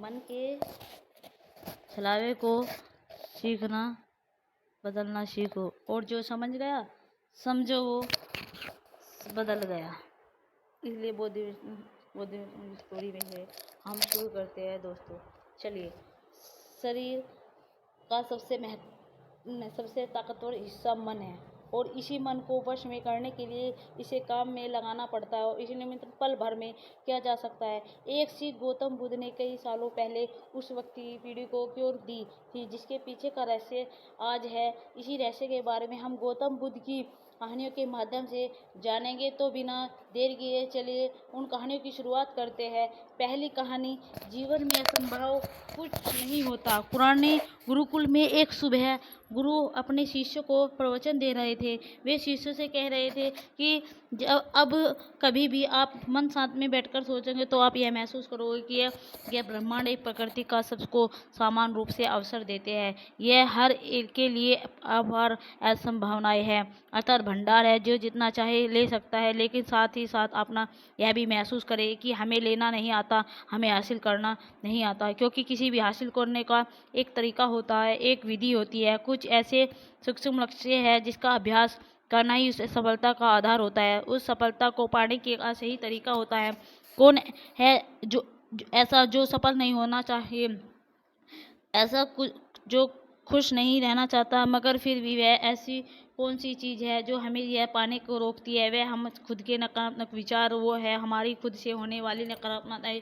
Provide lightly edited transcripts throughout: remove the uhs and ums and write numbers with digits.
मन के छलावे को सीखना, बदलना सीखो, और जो समझ गया समझो वो बदल गया। इसलिए बौद्ध स्टोरी में है। हम शुरू करते हैं दोस्तों। चलिए, शरीर का सबसे ताकतवर हिस्सा मन है, और इसी मन को वश में करने के लिए इसे काम में लगाना पड़ता है, और इसे नियंत्रण पल भर में किया जा सकता है। एक सीख गौतम बुद्ध ने कई सालों पहले उस वक्त की पीढ़ी को क्यों दी थी, जिसके पीछे का रहस्य आज है। इसी रहस्य के बारे में हम गौतम बुद्ध की कहानियों के माध्यम से जानेंगे। तो बिना देर किए चलिए उन कहानियों की शुरुआत करते हैं। पहली कहानी, जीवन में असंभव कुछ नहीं होता। पुराने गुरुकुल में एक सुबह गुरु अपने शिष्यों को प्रवचन दे रहे थे। वे शिष्यों से कह रहे थे कि अब कभी भी आप मन साथ में बैठकर सोचेंगे तो आप यह महसूस करोगे कि यह ब्रह्मांड एक प्रकृति का सबको समान रूप से अवसर देते हैं। यह हर एक के लिए अपार संभावनाएं है, अर्थात भंडार है जो जितना चाहे ले सकता है, लेकिन साथ ही साथ अपना यह भी महसूस करे कि हमें लेना नहीं आता, हमें हासिल करना नहीं आता। क्योंकि किसी भी हासिल करने का एक तरीका होता है, एक विधि होती है, कुछ ऐसे सूक्ष्म लक्ष्य है जिसका अभ्यास करना ही उस सफलता का आधार होता है। उस सफलता को पाने का सही तरीका होता है। कौन है ऐसा जो सफल नहीं होना चाहिए, ऐसा कुछ जो खुश नहीं रहना चाहता, मगर फिर भी वह ऐसी कौन सी चीज़ है जो हमें यह पाने को रोकती है? वह हम खुद के नकारात्मक विचार, वो है हमारी खुद से होने वाली नकारात्मक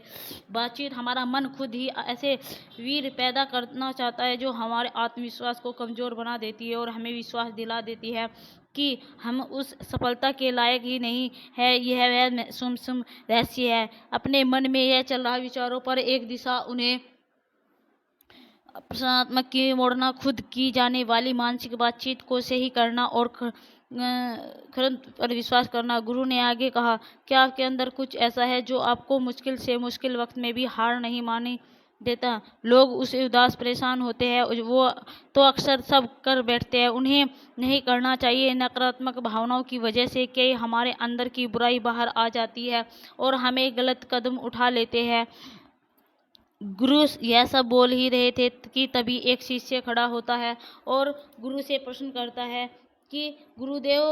बातचीत। हमारा मन खुद ही ऐसे वीर पैदा करना चाहता है जो हमारे आत्मविश्वास को कमज़ोर बना देती है और हमें विश्वास दिला देती है कि हम उस सफलता के लायक ही नहीं है। यह वह सूक्ष्म रहस्य है। अपने मन में यह चल रहा विचारों पर एक दिशा उन्हें प्रश्नात्मक की मोड़ना, खुद की जाने वाली मानसिक बातचीत को सही करना और पर विश्वास करना। गुरु ने आगे कहा, क्या आपके अंदर कुछ ऐसा है जो आपको मुश्किल से मुश्किल वक्त में भी हार नहीं मानी देता? लोग उससे उदास परेशान होते हैं, वो तो अक्सर सब कर बैठते हैं। उन्हें नहीं करना चाहिए। नकारात्मक भावनाओं की वजह से कई हमारे अंदर की बुराई बाहर आ जाती है और हमें गलत कदम उठा लेते हैं। गुरु यह सब बोल ही रहे थे कि तभी एक शिष्य खड़ा होता है और गुरु से प्रश्न करता है कि गुरुदेव,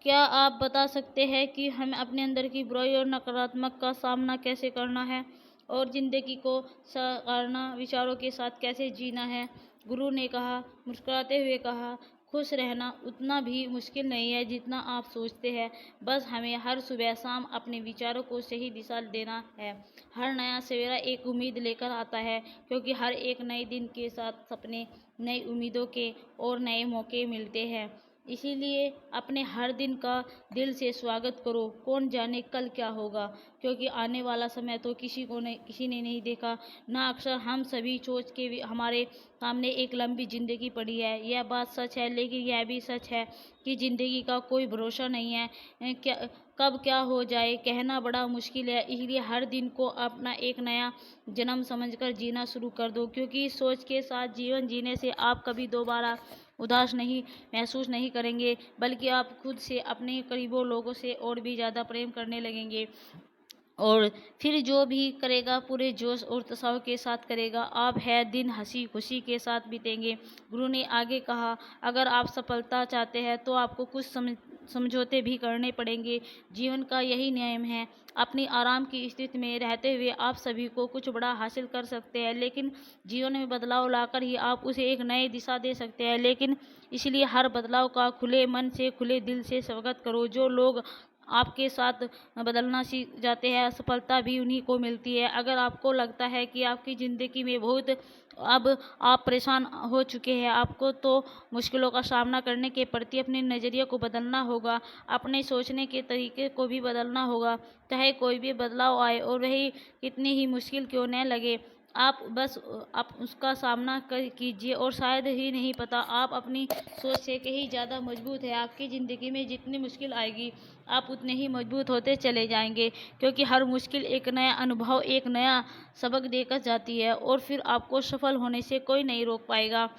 क्या आप बता सकते हैं कि हमें अपने अंदर की बुराई और नकारात्मक का सामना कैसे करना है और जिंदगी को सकारात्मक विचारों के साथ कैसे जीना है? गुरु ने कहा, मुस्कुराते हुए कहा, खुश रहना उतना भी मुश्किल नहीं है जितना आप सोचते हैं। बस हमें हर सुबह शाम अपने विचारों को सही दिशा देना है। हर नया सवेरा एक उम्मीद लेकर आता है, क्योंकि हर एक नए दिन के साथ सपने, नई उम्मीदों के और नए मौके मिलते हैं। इसीलिए अपने हर दिन का दिल से स्वागत करो। कौन जाने कल क्या होगा, क्योंकि आने वाला समय तो किसी ने नहीं देखा ना। अक्सर हम सभी सोच के हमारे सामने एक लंबी जिंदगी पड़ी है। यह बात सच है, लेकिन यह भी सच है कि जिंदगी का कोई भरोसा नहीं है। कब क्या हो जाए कहना बड़ा मुश्किल है। इसलिए हर दिन को अपना एक नया जन्म समझकर जीना शुरू कर दो, क्योंकि इस सोच के साथ जीवन जीने से आप कभी दोबारा उदास नहीं महसूस नहीं करेंगे, बल्कि आप खुद से, अपने करीबों लोगों से और भी ज़्यादा प्रेम करने लगेंगे। और फिर जो भी करेगा पूरे जोश और उत्साह के साथ करेगा। आप है दिन हंसी खुशी के साथ बीतेंगे। गुरु ने आगे कहा, अगर आप सफलता चाहते हैं तो आपको कुछ समझौते भी करने पड़ेंगे। जीवन का यही नियम है। अपनी आराम की स्थिति में रहते हुए आप सभी को कुछ बड़ा हासिल कर सकते हैं, लेकिन जीवन में बदलाव लाकर ही आप उसे एक नई दिशा दे सकते हैं। लेकिन इसलिए हर बदलाव का खुले मन से, खुले दिल से स्वागत करो। जो लोग आपके साथ बदलना सीख जाते हैं, सफलता भी उन्हीं को मिलती है। अगर आपको लगता है कि आपकी ज़िंदगी में बहुत अब आप परेशान हो चुके हैं, आपको तो मुश्किलों का सामना करने के प्रति अपने नज़रिए को बदलना होगा, अपने सोचने के तरीके को भी बदलना होगा। चाहे कोई भी बदलाव आए और वही कितनी ही मुश्किल क्यों न लगे, आप उसका सामना कीजिए। और शायद ही नहीं पता, आप अपनी सोच से कहीं ज़्यादा मजबूत है। आपकी ज़िंदगी में जितनी मुश्किल आएगी आप उतने ही मजबूत होते चले जाएंगे, क्योंकि हर मुश्किल एक नया अनुभव, एक नया सबक देकर जाती है, और फिर आपको सफल होने से कोई नहीं रोक पाएगा।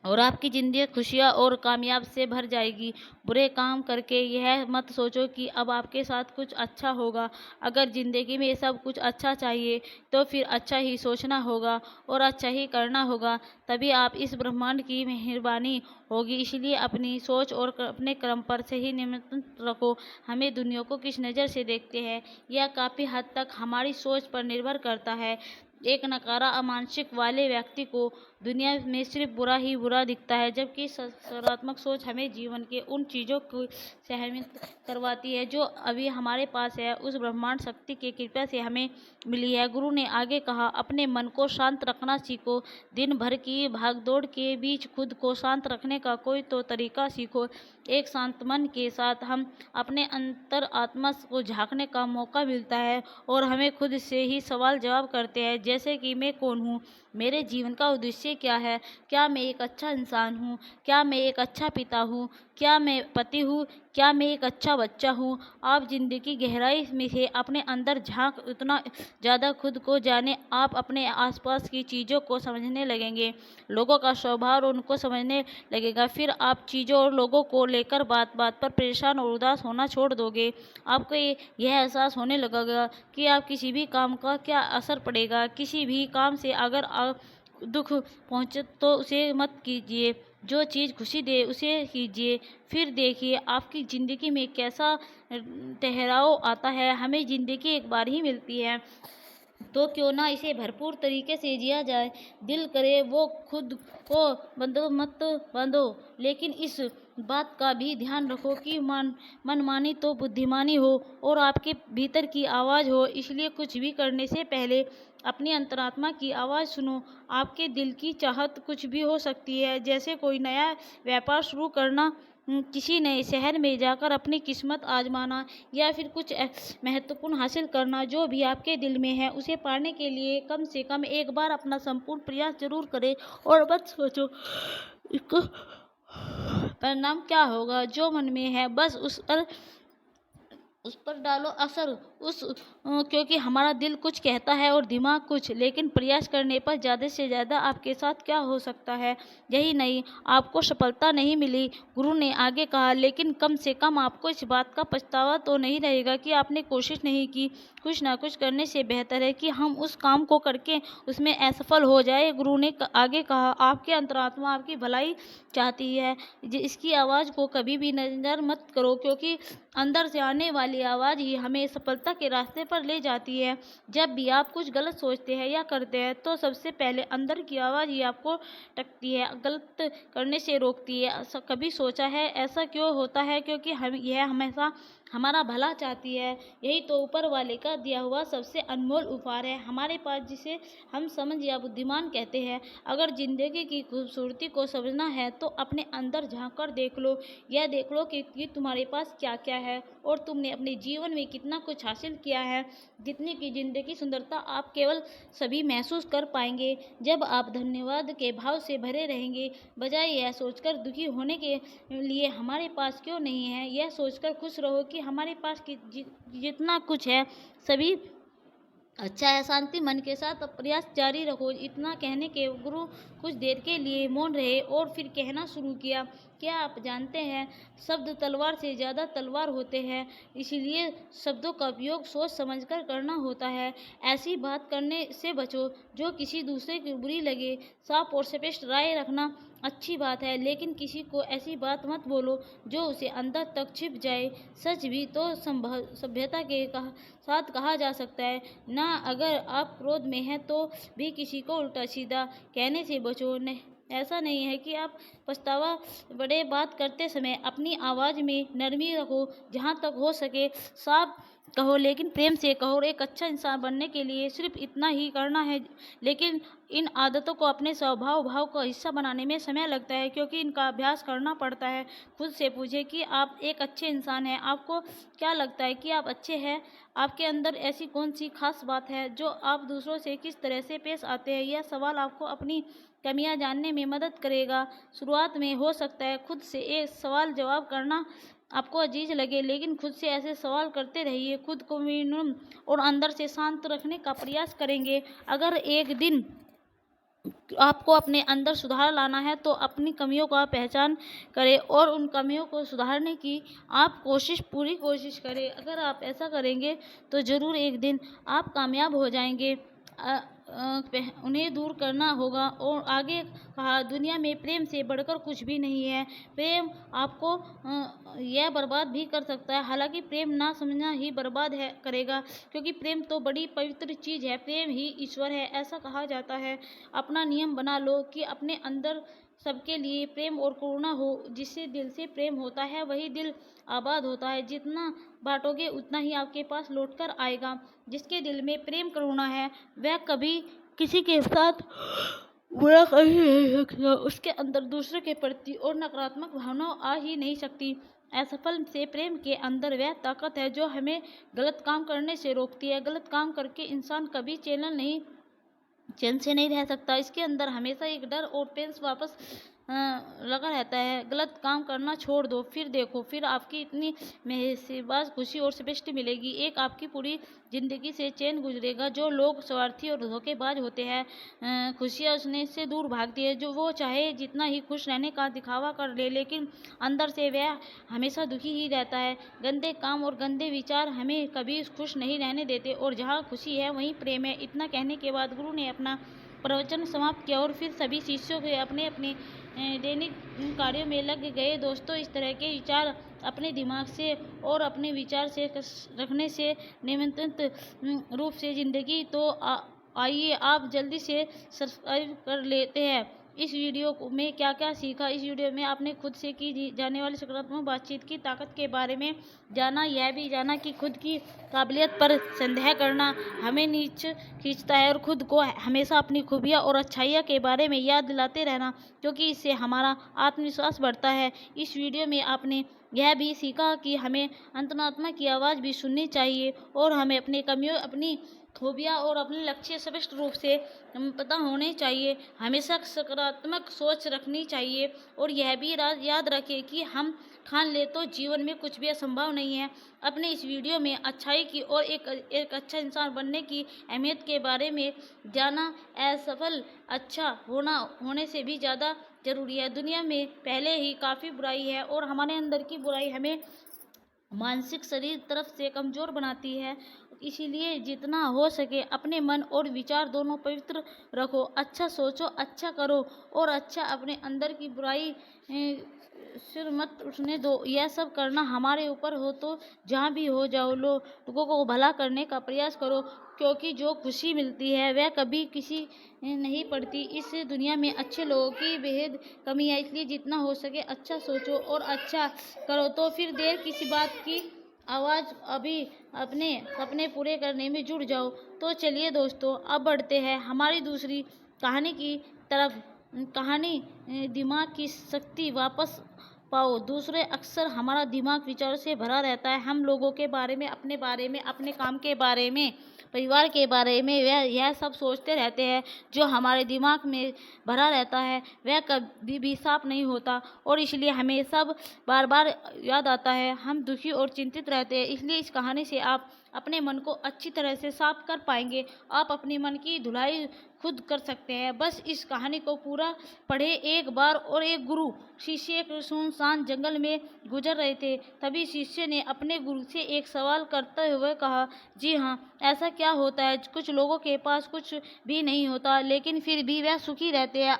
और आपकी ज़िंदगी खुशियाँ और कामयाब से भर जाएगी। बुरे काम करके यह मत सोचो कि अब आपके साथ कुछ अच्छा होगा। अगर ज़िंदगी में सब कुछ अच्छा चाहिए तो फिर अच्छा ही सोचना होगा और अच्छा ही करना होगा, तभी आप इस ब्रह्मांड की मेहरबानी होगी। इसलिए अपनी सोच और अपने कर्म पर से ही नियंत्रण रखो। हमें दुनिया को किस नज़र से देखते हैं यह काफ़ी हद तक हमारी सोच पर निर्भर करता है। एक नकारा मानसिक वाले व्यक्ति को दुनिया में सिर्फ बुरा ही बुरा दिखता है, जबकि सकारात्मक सोच हमें जीवन के उन चीज़ों को सहमित करवाती है जो अभी हमारे पास है, उस ब्रह्मांड शक्ति की कृपा से हमें मिली है। गुरु ने आगे कहा, अपने मन को शांत रखना सीखो। दिन भर की भागदौड़ के बीच खुद को शांत रखने का कोई तो तरीका सीखो। एक शांत मन के साथ हम अपने अंतर आत्मा को झांकने का मौका मिलता है और हमें खुद से ही सवाल जवाब करते हैं, जैसे कि मैं कौन हूँ, मेरे जीवन का उद्देश्य क्या है, क्या मैं एक अच्छा इंसान हूँ, क्या मैं एक अच्छा पिता हूँ, क्या मैं पति हूँ, क्या मैं एक अच्छा बच्चा हूँ। आप जिंदगी की गहराई में से अपने अंदर झांक उतना ज़्यादा खुद को जाने, आप अपने आसपास की चीज़ों को समझने लगेंगे, लोगों का स्वभाव और उनको समझने लगेगा। फिर आप चीज़ों और लोगों को लेकर बात बात पर परेशान और उदास होना छोड़ दोगे। आपको यह एहसास होने लगेगा कि आप किसी भी काम का क्या असर पड़ेगा। किसी भी काम से अगर आप दुख पहुँचे तो उसे मत कीजिए, जो चीज़ खुशी दे उसे कीजिए। फिर देखिए आपकी ज़िंदगी में कैसा ठहराव आता है। हमें ज़िंदगी एक बार ही मिलती है, तो क्यों ना इसे भरपूर तरीके से जिया जाए। दिल करे वो खुद को बंधो मत बांधो, लेकिन इस बात का भी ध्यान रखो कि मनमानी तो बुद्धिमानी हो और आपके भीतर की आवाज़ हो। इसलिए कुछ भी करने से पहले अपनी अंतरात्मा की आवाज़ सुनो। आपके दिल की चाहत कुछ भी हो सकती है, जैसे कोई नया व्यापार शुरू करना, किसी नए शहर में जाकर अपनी किस्मत आजमाना, या फिर कुछ महत्वपूर्ण हासिल करना। जो भी आपके दिल में है उसे पाने के लिए कम से कम एक बार अपना संपूर्ण प्रयास जरूर करें और मत सोचो इसका परिणाम क्या होगा। जो मन में है बस उस पर डालो असर क्योंकि हमारा दिल कुछ कहता है और दिमाग कुछ, लेकिन प्रयास करने पर ज़्यादा से ज़्यादा आपके साथ क्या हो सकता है यही नहीं, आपको सफलता नहीं मिली। गुरु ने आगे कहा, लेकिन कम से कम आपको इस बात का पछतावा तो नहीं रहेगा कि आपने कोशिश नहीं की। कुछ ना कुछ करने से बेहतर है कि हम उस काम को करके उसमें असफल हो जाए। गुरु ने आगे कहा, आपके अंतरात्मा आपकी भलाई चाहती है, इसकी आवाज़ को कभी भी नज़र मत करो, क्योंकि अंदर से आने वाली आवाज़ ही हमें सफलता के रास्ते पर ले जाती है। जब भी आप कुछ गलत सोचते हैं या करते हैं तो सबसे पहले अंदर की आवाज़ ही आपको टकती है, गलत करने से रोकती है। कभी सोचा है ऐसा क्यों होता है? क्योंकि यह हमेशा हमारा भला चाहती है। यही तो ऊपर वाले का दिया हुआ सबसे अनमोल उपहार है हमारे पास, जिसे हम समझ या बुद्धिमान कहते हैं। अगर जिंदगी की खूबसूरती को समझना है तो अपने अंदर झांक कर देख लो। यह देख लो कि तुम्हारे पास क्या क्या है और तुमने अपने जीवन में कितना कुछ हासिल किया है। जितनी की जिंदगी की सुंदरता आप केवल सभी महसूस कर पाएंगे जब आप धन्यवाद के भाव से भरे रहेंगे, बजाय यह सोचकर दुखी होने के लिए हमारे पास क्यों नहीं है। यह सोचकर खुश रहो कि हमारे पास जितना कुछ है सभी अच्छा है। शांति मन के साथ प्रयास जारी रखो। इतना कहने के गुरु कुछ देर के लिए मौन रहे और फिर कहना शुरू किया, क्या आप जानते हैं, शब्द तलवार से ज़्यादा तलवार होते हैं, इसलिए शब्दों का उपयोग सोच समझकर करना होता है। ऐसी बात करने से बचो जो किसी दूसरे की बुरी लगे। साफ और स्पष्ट राय रखना अच्छी बात है, लेकिन किसी को ऐसी बात मत बोलो जो उसे अंदर तक छिप जाए। सच भी तो सभ्यता के साथ कहा जा सकता है ना। अगर आप क्रोध में हैं तो भी किसी को उल्टा सीधा कहने से बचो। ऐसा नहीं है कि आप पछतावा बड़े बात करते समय अपनी आवाज़ में नरमी रखो, जहाँ तक हो सके साफ कहो, लेकिन प्रेम से कहो। एक अच्छा इंसान बनने के लिए सिर्फ इतना ही करना है, लेकिन इन आदतों को अपने स्वभाव भाव का हिस्सा बनाने में समय लगता है, क्योंकि इनका अभ्यास करना पड़ता है। खुद से पूछे कि आप एक अच्छे इंसान हैं। आपको क्या लगता है कि आप अच्छे हैं? आपके अंदर ऐसी कौन सी खास बात है जो आप दूसरों से किस तरह से पेश आते हैं? यह सवाल आपको अपनी कमियां जानने में मदद करेगा। शुरुआत में हो सकता है खुद से एक सवाल जवाब करना आपको अजीज लगे, लेकिन खुद से ऐसे सवाल करते रहिए। खुद को विनम्र और अंदर से शांत रखने का प्रयास करेंगे। अगर एक दिन आपको अपने अंदर सुधार लाना है तो अपनी कमियों का पहचान करें और उन कमियों को सुधारने की आप पूरी कोशिश करें। अगर आप ऐसा करेंगे तो ज़रूर एक दिन आप कामयाब हो जाएंगे। उन्हें दूर करना होगा। और आगे कहा, दुनिया में प्रेम से बढ़कर कुछ भी नहीं है। प्रेम आपको यह बर्बाद भी कर सकता है। हालांकि प्रेम ना समझना ही बर्बाद है करेगा, क्योंकि प्रेम तो बड़ी पवित्र चीज़ है। प्रेम ही ईश्वर है, ऐसा कहा जाता है। अपना नियम बना लो कि अपने अंदर सबके लिए प्रेम और करुणा हो। जिससे दिल से प्रेम होता है वही दिल आबाद होता है। जितना बांटोगे उतना ही आपके पास लौट कर आएगा। जिसके दिल में प्रेम करुणा है वह कभी किसी के साथ बुरा कभी नहीं सकता। उसके अंदर दूसरे के प्रति और नकारात्मक भावना आ ही नहीं सकती। असफल से प्रेम के अंदर वह ताकत है जो हमें गलत काम करने से रोकती है। गलत काम करके इंसान कभी चैन से नहीं रह सकता। इसके अंदर हमेशा एक डर और पेंस वापस लगा रहता है। गलत काम करना छोड़ दो, फिर देखो, फिर आपकी इतनी महसूस खुशी और संतुष्टि मिलेगी। एक आपकी पूरी जिंदगी से चैन गुजरेगा। जो लोग स्वार्थी और धोखेबाज होते हैं, खुशियाँ उसने से दूर भागती है। जो वो चाहे जितना ही खुश रहने का दिखावा कर ले, लेकिन अंदर से वह हमेशा दुखी ही रहता है। गंदे काम और गंदे विचार हमें कभी खुश नहीं रहने देते, और जहाँ खुशी है वहीं प्रेम है। इतना कहने के बाद गुरु ने अपना प्रवचन समाप्त किया और फिर सभी शिष्यों के अपने अपने दैनिक कार्यों में लग गए। दोस्तों, इस तरह के विचार अपने दिमाग से और अपने विचार से रखने से नियमित रूप से जिंदगी तो आइए आप जल्दी से सब्सक्राइब कर लेते हैं। इस वीडियो में क्या क्या सीखा? इस वीडियो में आपने खुद से की जाने वाली सकारात्मक बातचीत की ताकत के बारे में जाना। यह भी जाना कि खुद की काबिलियत पर संदेह करना हमें नीचे खींचता है, और खुद को हमेशा अपनी खूबियाँ और अच्छाइयाँ के बारे में याद दिलाते रहना, क्योंकि इससे हमारा आत्मविश्वास बढ़ता है। इस वीडियो में आपने यह भी सीखा कि हमें अंतरात्मा की आवाज़ भी सुननी चाहिए, और हमें अपनी कमियों, अपनी खूबियाँ और अपने लक्ष्य स्पष्ट रूप से पता होने चाहिए। हमेशा सकारात्मक सोच रखनी चाहिए, और यह भी याद रखें कि हम ठान ले तो जीवन में कुछ भी असंभव नहीं है। अपने इस वीडियो में अच्छाई की और एक अच्छा इंसान बनने की अहमियत के बारे में जाना। असफल अच्छा होने से भी ज़्यादा ज़रूरी है। दुनिया में पहले ही काफ़ी बुराई है, और हमारे अंदर की बुराई हमें मानसिक शरीर तरफ से कमज़ोर बनाती है। इसीलिए जितना हो सके अपने मन और विचार दोनों पवित्र रखो। अच्छा सोचो, अच्छा करो, और अच्छा अपने अंदर की बुराई सिर मत उठने दो। यह सब करना हमारे ऊपर हो तो जहाँ भी हो जाओ, लोगों को भला करने का प्रयास करो, क्योंकि जो खुशी मिलती है वह कभी किसी नहीं पड़ती। इस दुनिया में अच्छे लोगों की बेहद कमी है। इसलिए जितना हो सके अच्छा सोचो और अच्छा करो, तो फिर देर किसी बात की आवाज़ अभी अपने सपने पूरे करने में जुट जाओ। तो चलिए दोस्तों, अब बढ़ते हैं हमारी दूसरी कहानी की तरफ। कहानी दिमाग की शक्ति वापस पाओ। दूसरे अक्सर हमारा दिमाग विचारों से भरा रहता है। हम लोगों के बारे में, अपने बारे में, अपने काम के बारे में, परिवार के बारे में यह सब सोचते रहते हैं। जो हमारे दिमाग में भरा रहता है वह कभी भी साफ नहीं होता, और इसलिए हमें सब बार बार याद आता है। हम दुखी और चिंतित रहते हैं। इसलिए इस कहानी से आप अपने मन को अच्छी तरह से साफ कर पाएंगे। आप अपने मन की धुलाई खुद कर सकते हैं। बस इस कहानी को पूरा पढ़े। एक बार और एक गुरु शिष्य एक सुनसान जंगल में गुजर रहे थे। तभी शिष्य ने अपने गुरु से एक सवाल करते हुए कहा, जी हाँ, ऐसा क्या होता है कुछ लोगों के पास कुछ भी नहीं होता, लेकिन फिर भी वह सुखी रहते हैं,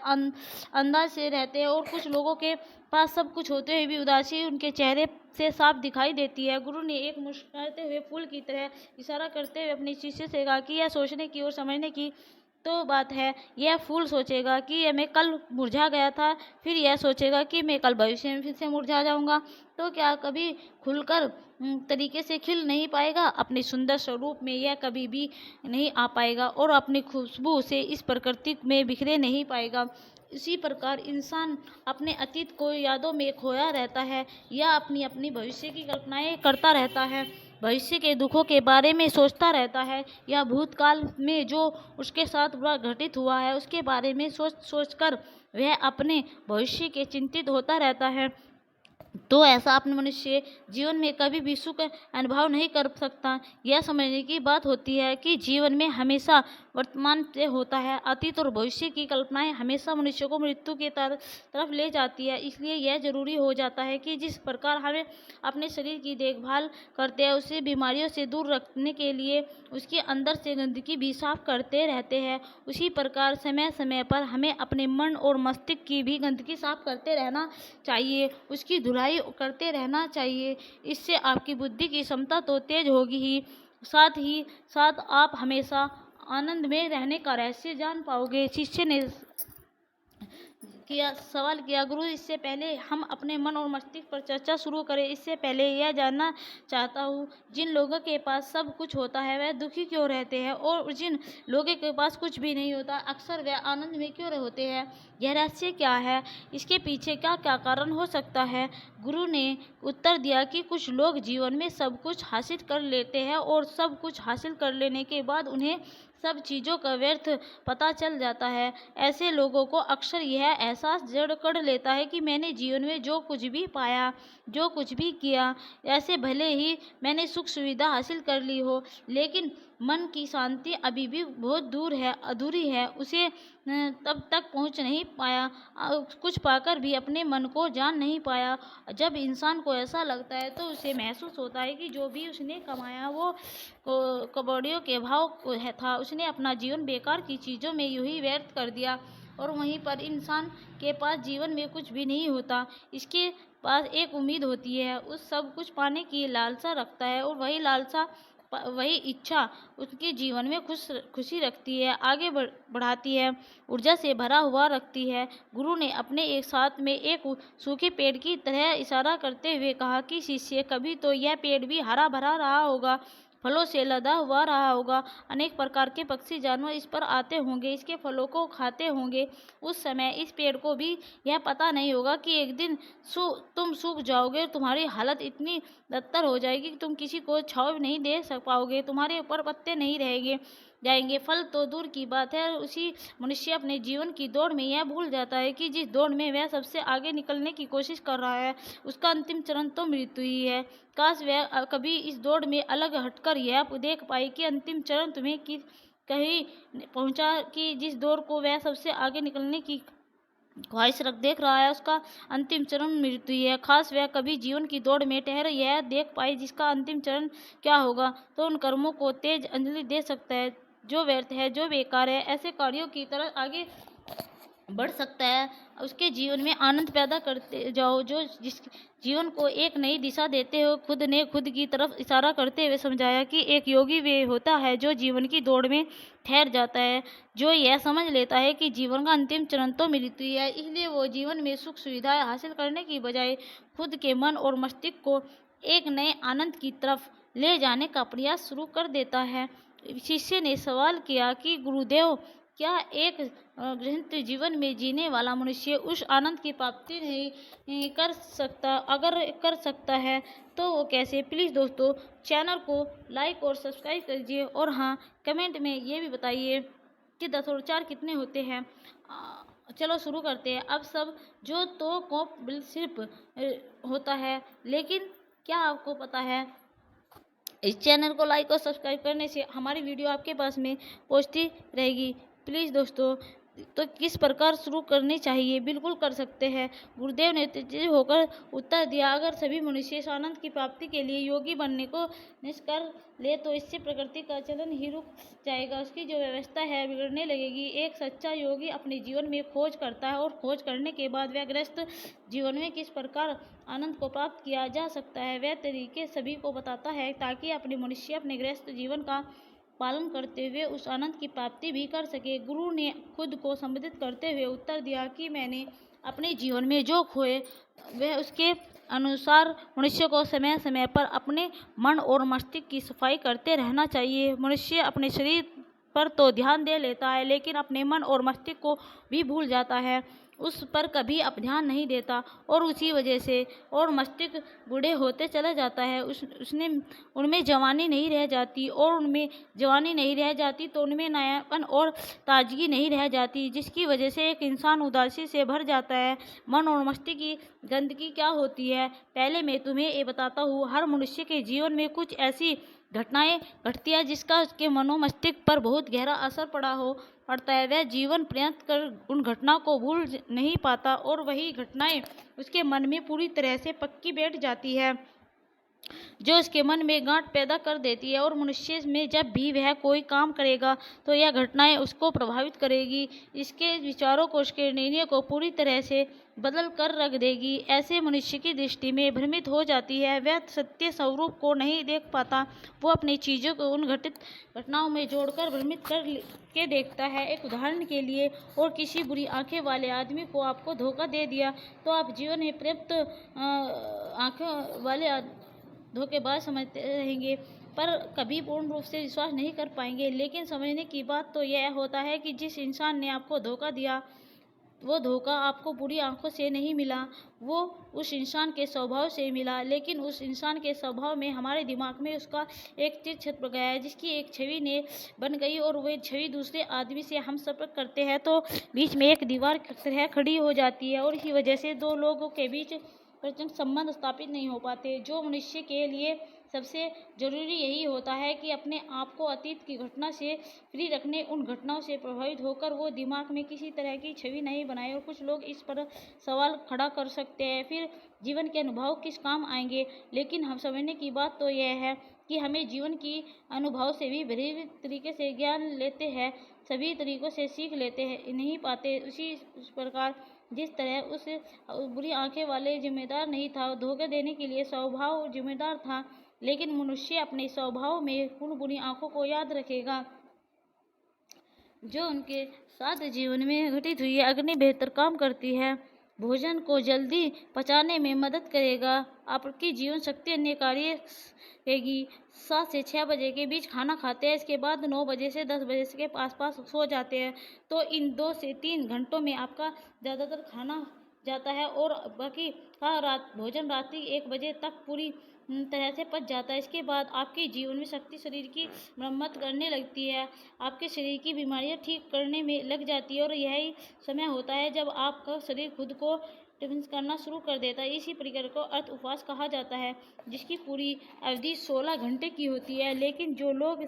अंदाज से रहते हैं, और कुछ लोगों के पास सब कुछ होते हुए भी उदासी उनके चेहरे से साफ दिखाई देती है। गुरु ने एक मुस्कुराते हुए फूल की तरह इशारा करते हुए अपने शिष्य से कहा कि यह सोचने की और समझने की तो बात है। यह फूल सोचेगा कि मैं कल मुरझा गया था, फिर यह सोचेगा कि मैं कल भविष्य में फिर से मुरझा जाऊंगा, तो क्या कभी खुलकर तरीके से खिल नहीं पाएगा। अपने सुंदर स्वरूप में यह कभी भी नहीं आ पाएगा, और अपनी खुशबू से इस प्रकृति में बिखरे नहीं पाएगा। इसी प्रकार इंसान अपने अतीत को यादों में खोया रहता है, या अपनी अपनी भविष्य की कल्पनाएं करता रहता है, भविष्य के दुखों के बारे में सोचता रहता है, या भूतकाल में जो उसके साथ बुरा घटित हुआ है उसके बारे में सोच कर वह अपने भविष्य के चिंतित होता रहता है। तो ऐसा अपने मनुष्य जीवन में कभी भी सुख अनुभव नहीं कर सकता। यह समझने की बात होती है कि जीवन में हमेशा वर्तमान से होता है, अतीत और भविष्य की कल्पनाएं हमेशा मनुष्य को मृत्यु की तरफ ले जाती है। इसलिए यह जरूरी हो जाता है कि जिस प्रकार हमें अपने शरीर की देखभाल करते हैं, उसे बीमारियों से दूर रखने के लिए उसके अंदर से गंदगी भी साफ करते रहते हैं, उसी प्रकार समय समय पर हमें अपने मन और मस्तिष्क की भी गंदगी साफ करते रहना चाहिए, उसकी धुलाई करते रहना चाहिए। इससे आपकी बुद्धि की क्षमता तो तेज होगी ही साथ आप हमेशा आनंद में रहने का रहस्य जान पाओगे। शिष्य ने सवाल किया, गुरु इससे पहले हम अपने मन और मस्तिष्क पर चर्चा शुरू करें, इससे पहले यह जानना चाहता हूँ, जिन लोगों के पास सब कुछ होता है वह दुखी क्यों रहते हैं, और जिन लोगों के पास कुछ भी नहीं होता अक्सर वह आनंद में क्यों होते हैं? यह रहस्य क्या है? इसके पीछे क्या क्या कारण हो सकता है? गुरु ने उत्तर दिया कि कुछ लोग जीवन में सब कुछ हासिल कर लेते हैं और सब कुछ हासिल कर लेने के बाद उन्हें सब चीज़ों का व्यर्थ पता चल जाता है। ऐसे लोगों को अक्सर यह एहसास जड़ कर लेता है कि मैंने जीवन में जो कुछ भी पाया, जो कुछ भी किया, ऐसे भले ही मैंने सुख सुविधा हासिल कर ली हो, लेकिन मन की शांति अभी भी बहुत दूर है, अधूरी है, उसे तब तक पहुंच नहीं पाया, कुछ पाकर भी अपने मन को जान नहीं पाया। जब इंसान को ऐसा लगता है तो उसे महसूस होता है कि जो भी उसने कमाया वो कबड्डियों के भाव था, उसने अपना जीवन बेकार की चीज़ों में यूं ही व्यर्थ कर दिया। और वहीं पर इंसान के पास जीवन में कुछ भी नहीं होता, इसके पास एक उम्मीद होती है, उस सब कुछ पाने की लालसा रखता है, और वही लालसा वही इच्छा उसके जीवन में खुशी रखती है, आगे बढ़ाती है, ऊर्जा से भरा हुआ रखती है। गुरु ने अपने एक साथ में एक सूखे पेड़ की तरह इशारा करते हुए कहा कि शिष्य, कभी तो यह पेड़ भी हरा भरा रहा होगा, फलों से लदा हुआ रहा होगा, अनेक प्रकार के पक्षी जानवर इस पर आते होंगे, इसके फलों को खाते होंगे। उस समय इस पेड़ को भी यह पता नहीं होगा कि एक दिन तुम सूख जाओगे, तुम्हारी हालत इतनी बदतर हो जाएगी कि तुम किसी को छांव नहीं दे पाओगे, तुम्हारे ऊपर पत्ते नहीं रहेंगे जाएंगे, फल तो दूर की बात है। उसी मनुष्य अपने जीवन की दौड़ में यह भूल जाता है कि जिस दौड़ में वह सबसे आगे निकलने की कोशिश कर रहा है, उसका अंतिम चरण तो मृत्यु ही है। काश वह कभी इस दौड़ में अलग हटकर यह देख पाए कि अंतिम चरण तुम्हें कहीं पहुंचा, कि जिस दौड़ को वह सबसे आगे निकलने की ख्वाहिश देख रहा है, उसका अंतिम चरण मृत्यु है। खास वह कभी जीवन की दौड़ में ठहर यह देख पाए जिसका अंतिम चरण क्या होगा, तो उन कर्मों को तेज अंजलि दे सकता है जो व्यर्थ है, जो बेकार है, ऐसे कार्यों की तरह आगे बढ़ सकता है, उसके जीवन में आनंद पैदा करते जाओ, जो जिस जीवन को एक नई दिशा देते हो। खुद ने खुद की तरफ इशारा करते हुए समझाया कि एक योगी वे होता है जो जीवन की दौड़ में ठहर जाता है, जो यह समझ लेता है कि जीवन का अंतिम चरण तो मृत्यु है, इसलिए वो जीवन में सुख सुविधाएं हासिल करने की बजाय खुद के मन और मस्तिष्क को एक नए आनंद की तरफ ले जाने का प्रयास शुरू कर देता है। शिष्य ने सवाल किया कि गुरुदेव, क्या एक गृहस्थ जीवन में जीने वाला मनुष्य उस आनंद की प्राप्ति नहीं कर सकता? अगर कर सकता है तो वो कैसे? प्लीज़ दोस्तों, चैनल को लाइक और सब्सक्राइब कीजिए, और हाँ, कमेंट में ये भी बताइए कि 10 और 4 कितने होते हैं। चलो शुरू करते हैं। अब सब जो तो कॉप सिर्फ होता है, लेकिन क्या आपको पता है इस चैनल को लाइक और सब्सक्राइब करने से हमारी वीडियो आपके पास में पहुंचती रहेगी। प्लीज़ दोस्तों, तो किस प्रकार शुरू करनी चाहिए? बिल्कुल कर सकते हैं। गुरुदेव ने तेज होकर उत्तर दिया, अगर सभी मनुष्य इस आनंद की प्राप्ति के लिए योगी बनने को निष्कर ले तो इससे प्रकृति का चलन ही रुक जाएगा, उसकी जो व्यवस्था है बिगड़ने लगेगी। एक सच्चा योगी अपने जीवन में खोज करता है, और खोज करने के बाद वह गृहस्थ जीवन में किस प्रकार आनंद को प्राप्त किया जा सकता है वह तरीके सभी को बताता है, ताकि अपने मनुष्य अपने गृहस्थ जीवन का पालन करते हुए उस आनंद की प्राप्ति भी कर सके। गुरु ने खुद को संबोधित करते हुए उत्तर दिया कि मैंने अपने जीवन में जो खोए वह उसके अनुसार मनुष्य को समय समय पर अपने मन और मस्तिष्क की सफाई करते रहना चाहिए। मनुष्य अपने शरीर पर तो ध्यान दे लेता है, लेकिन अपने मन और मस्तिष्क को भी भूल जाता है। उस पर कभी अब ध्यान नहीं देता और उसी वजह से और मस्तिष्क बूढ़े होते चला जाता है। उसने उनमें जवानी नहीं रह जाती और उनमें जवानी नहीं रह जाती तो उनमें नयापन और ताजगी नहीं रह जाती, जिसकी वजह से एक इंसान उदासी से भर जाता है। मन और मस्तिष्क की गंदगी क्या होती है, पहले मैं तुम्हें ये बताता हूँ। हर मनुष्य के जीवन में कुछ ऐसी घटनाएं घटती है जिसका उसके मनोमस्तिष्क पर बहुत गहरा असर पड़ता है। वह जीवन पर्यंत कर उन घटनाओं को भूल नहीं पाता और वही घटनाएं उसके मन में पूरी तरह से पक्की बैठ जाती है, जो उसके मन में गांठ पैदा कर देती है। और मनुष्य में जब भी वह कोई काम करेगा तो यह घटनाएं उसको प्रभावित करेगी, इसके विचारों को, उसके निर्णय को पूरी तरह से बदल कर रख देगी। ऐसे मनुष्य की दृष्टि में भ्रमित हो जाती है, वह सत्य स्वरूप को नहीं देख पाता। वो अपनी चीज़ों को उन घटित घटनाओं में जोड़कर भ्रमित कर के देखता है। एक उदाहरण के लिए, और किसी बुरी आंखें वाले आदमी को आपको धोखा दे दिया तो आप जीवन में पर्याप्त आंखों वाले धोखेबाज समझते रहेंगे, पर कभी पूर्ण रूप से विश्वास नहीं कर पाएंगे। लेकिन समझने की बात तो यह होता है कि जिस इंसान ने आपको धोखा दिया, वो धोखा आपको बुरी आंखों से नहीं मिला, वो उस इंसान के स्वभाव से मिला। लेकिन उस इंसान के स्वभाव में हमारे दिमाग में उसका एक चित्र छप गया है, जिसकी एक छवि ने बन गई और वह छवि दूसरे आदमी से हम संपर्क करते हैं तो बीच में एक दीवार की तरह खड़ी हो जाती है और इसी वजह से दो लोगों के बीच प्रचंड संबंध स्थापित नहीं हो पाते। जो मनुष्य के लिए सबसे जरूरी यही होता है कि अपने आप को अतीत की घटना से फ्री रखने, उन घटनाओं से प्रभावित होकर वो दिमाग में किसी तरह की छवि नहीं बनाए। और कुछ लोग इस पर सवाल खड़ा कर सकते हैं, फिर जीवन के अनुभव किस काम आएंगे। लेकिन हम समझने की बात तो यह है कि हमें जीवन की अनुभव से भी बेहतर तरीके से ज्ञान लेते हैं, सभी तरीकों से सीख लेते हैं नहीं पाते। उस प्रकार जिस तरह उस बुरी आंखें वाले जिम्मेदार नहीं था, धोखे देने के लिए स्वभाव जिम्मेदार था, लेकिन मनुष्य अपने स्वभाव में उन बुरी आंखों को याद रखेगा जो उनके साथ जीवन में घटित हुई। अग्नि बेहतर काम करती है, भोजन को जल्दी पचाने में मदद करेगा, आपकी जीवन शक्ति अन्य कार्य करेगी। 7 से 6 बजे के बीच खाना खाते हैं, इसके बाद 9 बजे से 10 बजे के आसपास सो जाते हैं, तो इन 2 से 3 घंटों में आपका ज़्यादातर खाना जाता है और बाकी का भोजन रात्रि 1 बजे तक पूरी तरह से पच जाता है। इसके बाद आपके जीवन में शक्ति शरीर की मरम्मत करने लगती है, आपके शरीर की बीमारियां ठीक करने में लग जाती है और यही समय होता है जब आपका शरीर खुद को डिफेंस करना शुरू कर देता है। इसी प्रक्रिया को अर्थ उपवास कहा जाता है, जिसकी पूरी अवधि 16 घंटे की होती है। लेकिन जो लोग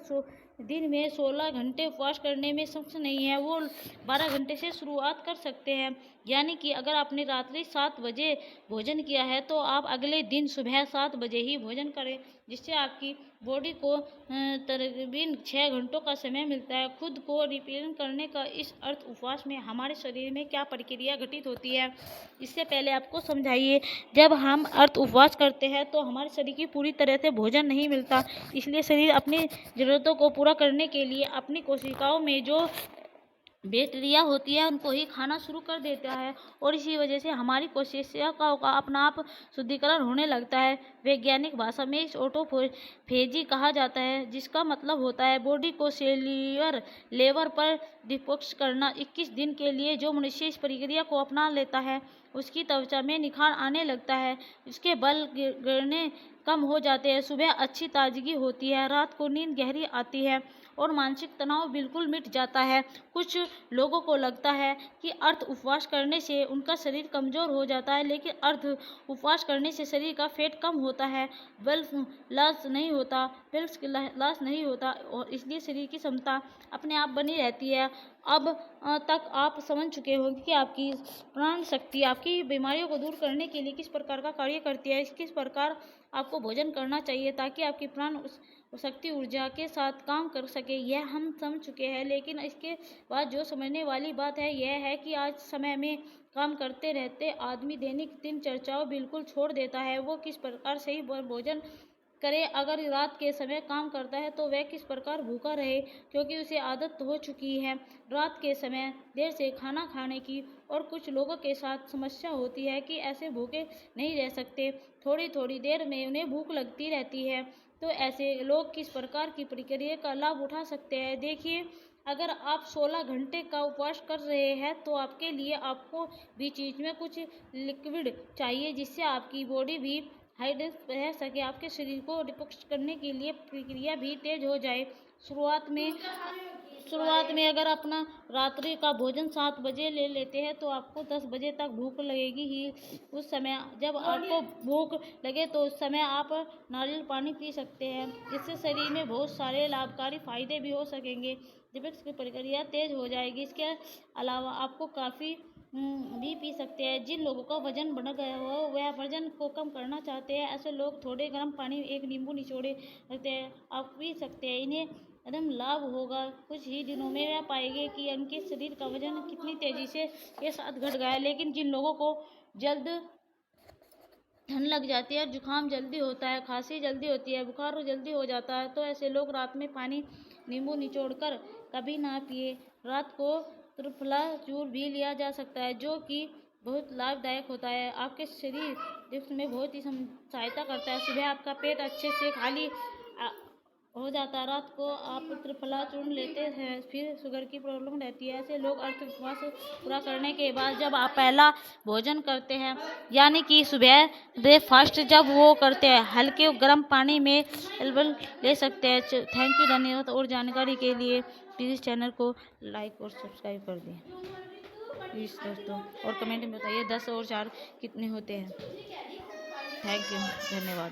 दिन में 16 घंटे उपवास करने में सक्षम नहीं है, वो 12 घंटे से शुरुआत कर सकते हैं। यानी कि अगर आपने रात्रि 7 बजे भोजन किया है तो आप अगले दिन सुबह 7 बजे ही भोजन करें, जिससे आपकी बॉडी को तकरीबन 6 घंटों का समय मिलता है खुद को रिपेयर करने का। इस अर्थ उपवास में हमारे शरीर में क्या प्रक्रिया घटित होती है, इससे पहले आपको समझाइए। जब हम अर्थ उपवास करते हैं तो हमारे शरीर की पूरी तरह से भोजन नहीं मिलता, इसलिए शरीर अपनी ज़रूरतों को पूरा करने के लिए अपनी कोशिकाओं में जो बैक्टीरिया होती है उनको ही खाना शुरू कर देता है और इसी वजह से हमारी कोशिकाओं का अपना आप शुद्धिकरण होने लगता है। वैज्ञानिक भाषा में इस ऑटोफेजी कहा जाता है, जिसका मतलब होता है बॉडी को सेल्यूलर लेवल पर डिटॉक्स करना। 21 दिन के लिए जो मनुष्य इस प्रक्रिया को अपना लेता है उसकी त्वचा में निखार आने लगता है, उसके बल गिरने कम हो जाते हैं, सुबह अच्छी ताजगी होती है, रात को नींद गहरी आती है और मानसिक तनाव बिल्कुल मिट जाता है। कुछ लोगों को लगता है कि अर्थ उपवास करने से उनका शरीर कमज़ोर हो जाता है, लेकिन अर्थ उपवास करने से शरीर का फैट कम होता है, लॉस नहीं होता और इसलिए शरीर की क्षमता अपने आप बनी रहती है। अब तक आप समझ चुके होंगे कि आपकी प्राण शक्ति आपकी बीमारियों को दूर करने के लिए किस प्रकार का कार्य करती है, किस प्रकार आपको भोजन करना चाहिए ताकि आपकी प्राण शक्ति ऊर्जा के साथ काम कर सके, यह हम समझ चुके हैं। लेकिन इसके बाद जो समझने वाली बात है यह है कि आज समय में काम करते रहते आदमी दैनिक दिनचर्याओं बिल्कुल छोड़ देता है। वो किस प्रकार से ही भोजन करे, अगर रात के समय काम करता है तो वह किस प्रकार भूखा रहे, क्योंकि उसे आदत हो चुकी है रात के समय देर से खाना खाने की। और कुछ लोगों के साथ समस्या होती है कि ऐसे भूखे नहीं रह सकते, थोड़ी थोड़ी देर में उन्हें भूख लगती रहती है, तो ऐसे लोग किस प्रकार की प्रक्रिया का लाभ उठा सकते हैं। देखिए, अगर आप 16 घंटे का उपवास कर रहे हैं तो आपके लिए आपको बीच बीच में कुछ लिक्विड चाहिए, जिससे आपकी बॉडी भी हाइड्रेट रह सके, आपके शरीर को डिटॉक्स करने के लिए प्रक्रिया भी तेज हो जाए। शुरुआत में अगर अपना रात्रि का भोजन 7 बजे ले लेते हैं तो आपको 10 बजे तक भूख लगेगी ही। उस समय जब आपको भूख लगे तो उस समय आप नारियल पानी पी सकते हैं, जिससे शरीर में बहुत सारे लाभकारी फायदे भी हो सकेंगे। डिटॉक्स की प्रक्रिया तेज हो जाएगी। इसके अलावा आपको काफ़ी भी पी सकते हैं। जिन लोगों का वजन बढ़ गया हो वह वजन को कम करना चाहते हैं, ऐसे लोग थोड़े गर्म पानी में 1 नींबू निचोड़े रखते हैं, आप पी सकते हैं। इन्हें एकदम लाभ होगा। कुछ ही दिनों में वह पाएंगे कि उनके शरीर का वजन कितनी तेजी से के साथ घट गया है। लेकिन जिन लोगों को जल्द ठंड लग जाती है, जुकाम जल्दी होता है, खांसी जल्दी होती है, बुखार जल्दी हो जाता है, तो ऐसे लोग रात में पानी नींबू निचोड़कर कभी ना पिए। रात को त्रिफला चूर्ण भी लिया जा सकता है, जो कि बहुत लाभदायक होता है, आपके शरीर में बहुत ही सहायता करता है। सुबह आपका पेट अच्छे से खाली हो जाता है। रात को आप त्रिफला चूर्ण लेते हैं, फिर शुगर की प्रॉब्लम रहती है। ऐसे लोग अर्थ उपवास पूरा करने के बाद जब आप पहला भोजन करते हैं, यानी कि सुबह ब्रेकफास्ट जब वो करते हैं, हल्के गर्म पानी में एल्बल ले सकते हैं। थैंक यू, धन्यवाद। और जानकारी के लिए प्लीज़ चैनल को लाइक और सब्सक्राइब कर दें प्लीज़ दोस्तों, और कमेंट में बताइए 10 और 4 कितने होते हैं। थैंक यू, धन्यवाद।